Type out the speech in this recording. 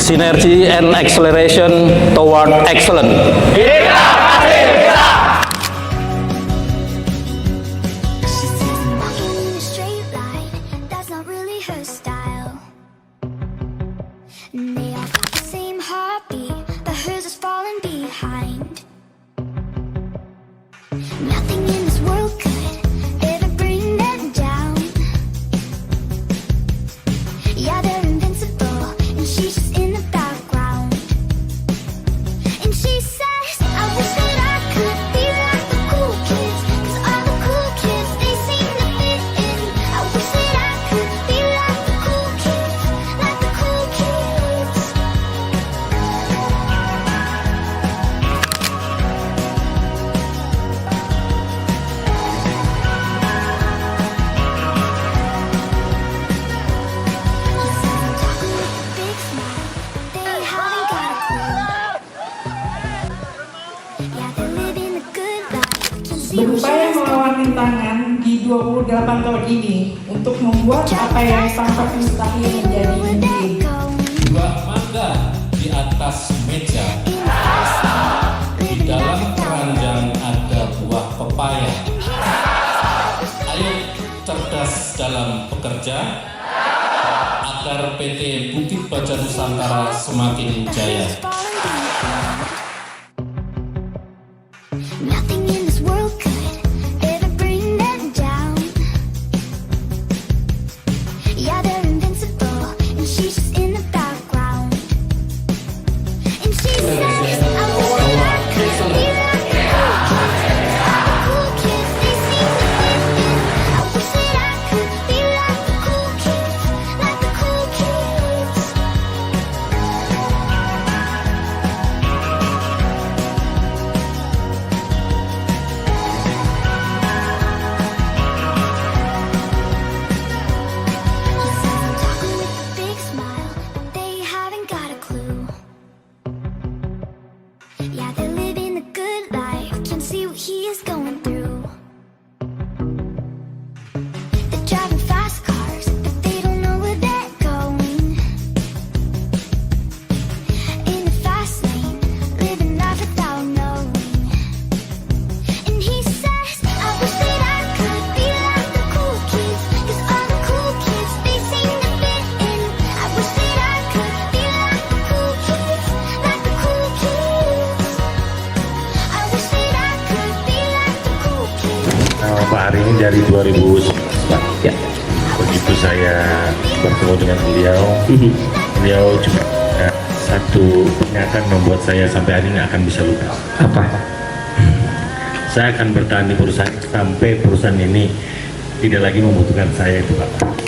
synergy and acceleration toward excellence. She says I'm walking in a straight line. That's not really her style. And they all got the same heartbeat, but hers is falling behind. Nothing in this world could ever bring them down. Yeah, they're invincible, and she's just in the background. And she says, I wish that I could be like the cool kids, 'cause all the cool kids, they seem to fit in. I wish that I could be like the cool kids, like the cool kids. He says I'm talking with a big smile, they haven't got a clue. Yeah, they're living a good life, can see what Berupaya she's melawan rintangan di 28 tahun ini untuk membuat apa yang tampak mustahil menjadi mungkin. Buah mangga di atas meja, di dalam keranjang ada buah pepaya. Ayo cerdas dalam bekerja, agar PT Bukit Baja Nusantara semakin jaya. Nothing in this world could ever bring them down. Yeah, they're invincible, and she's just in the background. And she says, I wish that I could be like the cool kids, the cool kids, they seem to fit in. I wish that I could be like the cool kids, like the cool kids. He says I'm talking with a big smile, but they haven't got a clue. Yeah, they're living a good life, can see what he is going through. They're driving fast cars, but they don't know where they're going. In the fast lane, living life without knowing. And he says, I wish that I could be like the cool kids, 'cause all the cool kids, they seem to fit in. I wish that I could be like the cool kids, like the cool kids. I wish that I could be like the cool kids. Pak hari ini dari 2011 ya. Begitu saya bertemu dengan beliau juga satu pernyataan membuat saya sampai hari ini akan bisa lupa. Apa? Saya akan bertahan di perusahaan sampai perusahaan ini tidak lagi membutuhkan saya itu Pak.